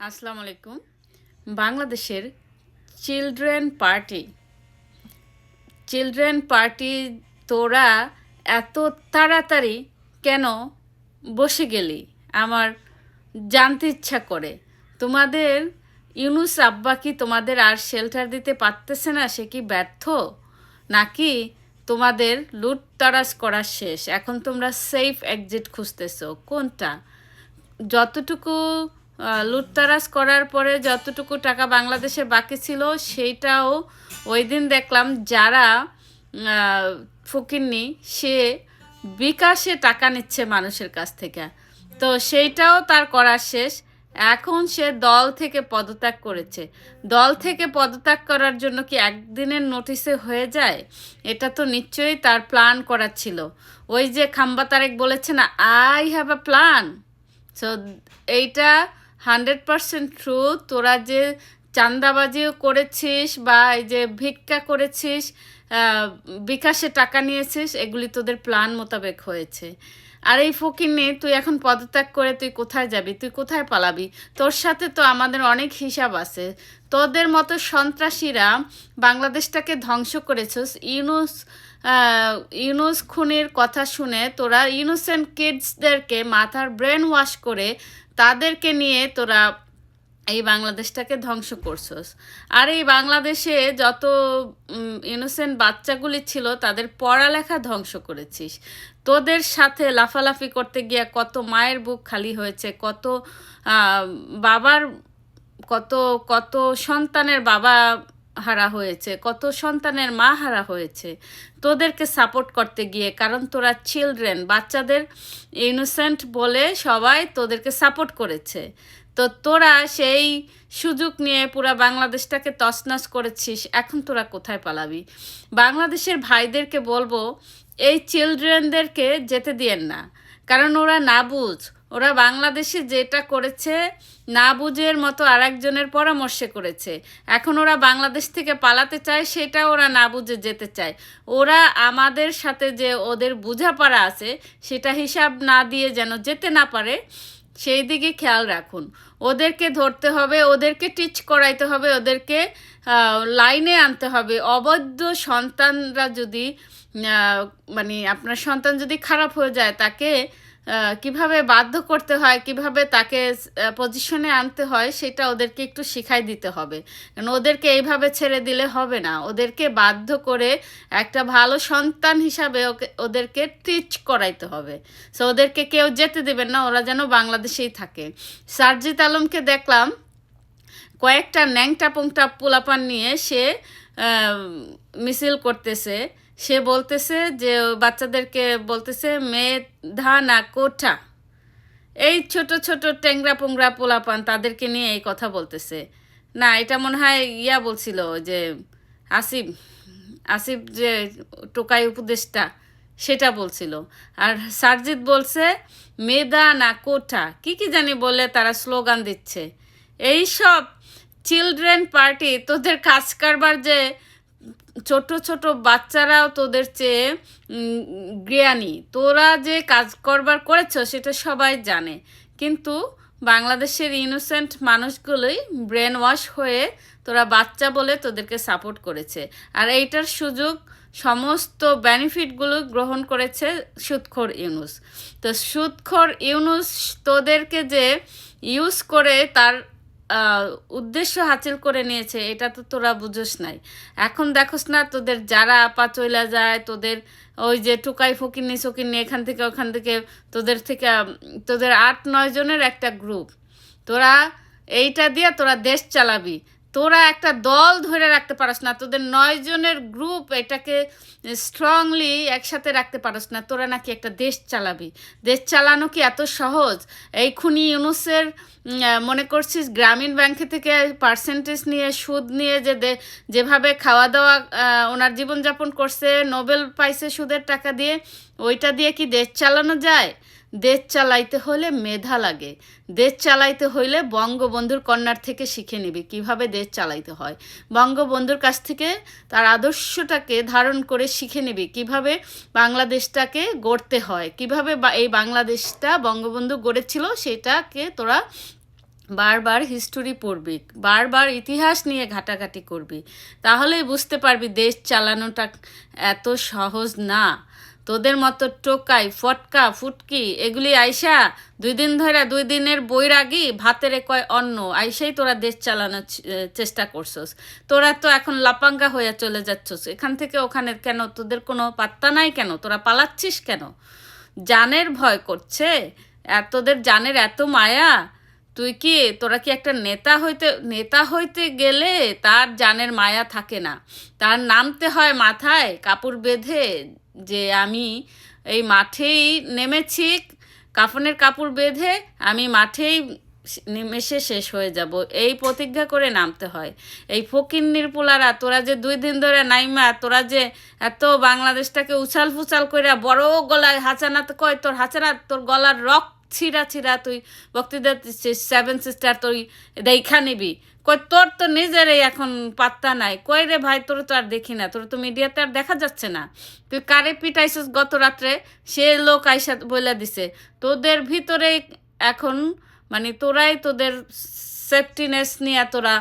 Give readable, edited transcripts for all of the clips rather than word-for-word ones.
আসসালামু আলাইকুম। বাংলাদেশের চিলড্রেন পার্টি তোরা এত তাড়াতাড়ি কেন বসে গেলি? আমার জানতে ইচ্ছা করে। তোমাদের ইউনুস আব্বা কি তোমাদের আর শেল্টার দিতে পারতেছে না? সে কি ব্যর্থ, নাকি তোমাদের লুটতরাজ করা শেষ? এখন তোমরা সেফ এক্সিট খুঁজতেছো, কোনটা? যতটুকু লুটতরাজ করার পরে যতটুকু টাকা বাংলাদেশে বাকি ছিল সেইটাও ওই দিন দেখলাম যারা ফকিন্নি সে বিকাশে টাকা নিচ্ছে মানুষের কাছ থেকে, তো সেইটাও তার করা শেষ। এখন সে দল থেকে পদত্যাগ করেছে। দল থেকে পদত্যাগ করার জন্য কি একদিনের নোটিশে হয়ে যায়? এটা তো নিশ্চয়ই তার প্ল্যান করা ছিল। ওই যে খাম্বা তারেক বলেছে না, I have a plan. So এইটা 100% ট্রু। তোরা যে চাঁদাবাজিও করেছিস বা এই যে ভিক্ষা করেছিস, বিকাশে টাকা নিয়েছিস, এগুলি তোদের প্ল্যান মোতাবেক হয়েছে। আর এই ফকিন্নি, তুই এখন পদত্যাগ করে তুই কোথায় যাবি? তুই কোথায় পালাবি? তোর সাথে তো আমাদের অনেক হিসাব আছে। তোদের মতো সন্ত্রাসীরা বাংলাদেশটাকে ধ্বংস করেছিস। ইউনুস খুনির কথা শুনে তোরা ইনোসেন্ট কিডসদেরকে মাথার ব্রেন ওয়াশ করে তাদেরকে নিয়ে তোরা এই বাংলাদেশটাকে ধ্বংস করছস। আর এই বাংলাদেশে যত ইনোসেন্ট বাচ্চাগুলি ছিল তাদের পড়ালেখা ধ্বংস করেছিস। তোদের সাথে লাফালাফি করতে গিয়ে কত মায়ের বুক খালি হয়েছে, কত বাবার কত কত সন্তানের বাবা হারা হয়েছে, কত সন্তানের মা হারা হয়েছে তোদেরকে সাপোর্ট করতে গিয়ে। কারণ তোরা চিলড্রেন, বাচ্চাদের ইনোসেন্ট বলে সবাই তোদেরকে সাপোর্ট করেছে। তো তোরা সেই সুযোগ নিয়ে পুরা বাংলাদেশটাকে তছনছ করেছিস। এখন তোরা কোথায় পালাবি? বাংলাদেশের ভাইদেরকে বলবো, এই চিলড্রেনদেরকে যেতে দিয়েন না, কারণ ওরা না বুঝ। ওরা বাংলাদেশে যেটা করেছে না বুঝের মতো আরেকজনের পরামর্শে করেছে। এখন ওরা বাংলাদেশ থেকে পালাতে চায়, সেটা ওরা না বুঝে যেতে চায়। ওরা আমাদের সাথে যে ওদের বোঝাপড়া আছে সেটা হিসাব না দিয়ে যেন যেতে না পারে, সেই দিকে খেয়াল রাখুন। ওদেরকে ধরতে হবে, ওদেরকে টিচ করাইতে হবে, ওদেরকে লাইনে আনতে হবে। অবৈধ সন্তানরা যদি মানে আপনার সন্তান যদি খারাপ হয়ে যায়, তাকে কিভাবে বাধ্য করতে হয়, কিভাবে তাকে পজিশনে আনতে হয়, সেটা ওদেরকে একটু শিখাই দিতে হবে। কারণ ওদেরকে এইভাবে ছেড়ে দিলে হবে না। ওদেরকে বাধ্য করে একটা ভালো সন্তান হিসাবে ওদেরকে টিচ করাইতে হবে। সো ওদেরকে কেউ যেতে দেবেন না, ওরা যেন বাংলাদেশেই থাকে। সারজিৎ আলমকে দেখলাম কয়েকটা ন্যাংটা পুংটা পোলাপান নিয়ে সে মিছিল করতেছে। সে বলতেছে যে বাচ্চাদেরকে বলতেছে মেধা না কোঠা। এই ছোট ছোট ট্যাংরা পুংরা পোলাপান তাদেরকে নিয়ে এই কথা বলতেছে। না, এটা মনে হয় ইয়া বলছিল যে আসিফ আসিফ যে টোকাই উপদেশটা, সেটা বলছিল। আর সারজিৎ বলছে মেধা না কোঠা, কি কি জানি বলে তারা স্লোগান দিচ্ছে। এই সব চিলড্রেন পার্টি, তোদের কাজ কারবার যে ছোট ছোট বাচ্চারাও তোদের চেয়ে জ্ঞানী। তোরা যে কাজ করবার করেছ সেটা সবাই জানে, কিন্তু বাংলাদেশের ইনোসেন্ট মানুষগুলোই ব্রেন ওয়াশ হয়ে তোরা বাচ্চা বলে তোদেরকে সাপোর্ট করেছে। আর এইটার সুযোগ সমস্ত বেনিফিটগুলো গ্রহণ করেছে সুদখোর ইউনুস। তো সুদখোর ইউনুস তোদেরকে যে ইউজ করে তার উদ্দেশ্য হাসিল করে নিয়েছে, এটা তো তোরা বুঝোস নাই। এখন দেখোস না তোদের যারা আপা চইলা যায়, তোদের ওই যে টুকাই ফকিন্নি সকিন্নি এখান থেকে ওখান থেকে, তোদের 8-9 জনের একটা গ্রুপ। তোরা এইটা দিয়ে তোরা দেশ চালাবি। তোরা একটা দল ধরে রাখতে পারস না, তোদের 9 জনের গ্রুপ এটাকে স্ট্রংলি একসাথে রাখতে পারস না। তোরা নাকি একটা দেশ চালাবি। দেশ চালানো কি এত সহজ? এই খুনি ইউনুসের মনে করছিস গ্রামীণ ব্যাংকে থেকে পার্সেন্টেজ নিয়ে সুদ নিয়ে যেভাবে খাওয়া দাওয়া ওনার জীবনযাপন করছে, নোবেল পাইছে সুদের টাকা দিয়ে, ওইটা দিয়ে কি দেশ চালানো যায়? দেশ চালাইতে হলে মেধা লাগে। দেশ চালাইতে হইলে বঙ্গবন্ধুর কন্যার থেকে শিখে নিবি কিভাবে দেশ চালাইতে হয়। বঙ্গবন্ধুর কাছ থেকে তার আদর্শটাকে ধারণ করে শিখে নিবি কিভাবে বাংলাদেশটাকে গড়তে হয়, কিভাবে এই বাংলাদেশটা বঙ্গবন্ধু গড়েছিল সেটাকে তোরা বারবার হিস্টোরি পড়বি, বারবার ইতিহাস নিয়ে ঘাটাঘাটি করবি, তাহলেই বুঝতে পারবি দেশ চালানোটা এত সহজ না। তোদের মতো টোকাই ফটকা ফুটকি এগুলি আইসা 2 দিন ধরে 2 দিনের বৈরাগী ভাতের কয় অন্ন আইসাই তোরা দেশ চালানোর চেষ্টা করছস। তোরা তো এখন লাপাঙ্গা হয়ে চলে যাচ্ছস এখান থেকে ওখানে। কেন তোদের কোনো পাত্তা নাই? কেন তোরা পালাচ্ছিস? কেন জানের ভয় করছে? তোদের জানের এত মায়া? তোরা কি একটা নেতা হইতে গেলে তার জানের মায়া থাকে না, তার নামতে হয় মাথায় কাপড় বেঁধে যে আমি এই মাঠেই নেমেছি, কাফনের কাপড় বেঁধে আমি মাঠেই নিমেষে শেষ হয়ে যাব, এই প্রতিজ্ঞা করে নামতে হয়। এই ফকিন্নির পোলারা তোরা যে 2 দিন ধরে নাইমা তোরা যে এত বাংলাদেশটাকে উছাল ফুচাল করে বড় গলায় হাঁচানাত কয়, তোর হাঁচানাত তোর গলার রক ছিঁড়া ছিঁড়া তুই বক্তৃতা 7 সিস্টার তুই দেখা নিবি। কই তোর তো নিজেরই এখন পাত্তা নাই। কই রে ভাই, তোর তো আর দেখি না, তোর তো মিডিয়াতে আর দেখা যাচ্ছে না। তুই কারে পিটাইছিস গত রাত্রে সে লোক আইসা বইলা দিছে। তোদের ভিতরে এখন মানে তোরাই তোদের সেফটিনেস নিয়ে তোরা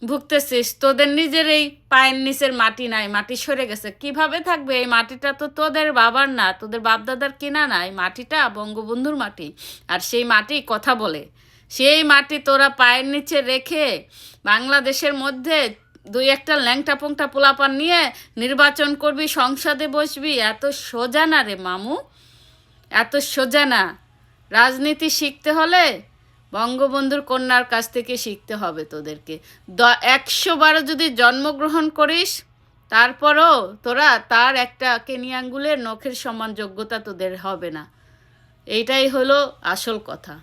ভুগতেছিস। তোদের নিজেরই পায়ের নিচের মাটি নাই, মাটি সরে গেছে। কিভাবে থাকবে? এই মাটিটা তো তোদের বাবার না, তোদের বাপদাদার কিনা না। এই মাটিটা বঙ্গবন্ধুর মাটি, আর সেই মাটি কথা বলে। সেই মাটি তোরা পায়ের নিচে রেখে বাংলাদেশের মধ্যে 2-1টা ল্যাংটা পোংটা পোলাপান নিয়ে নির্বাচন করবি, সংসদে বসবি। এত সোজা না রে মামু, এত সোজা না। রাজনীতি শিখতে হলে বঙ্গবন্ধুর কন্যার কাছ থেকে শিখতে হবে তোদেরকে। 100বারও যদি জন্মগ্রহণ করিস তারপরও তোরা তার একটা কেনি আঙ্গুলের নখের সমান যোগ্যতা তোদের হবে না। এইটাই হলো আসল কথা।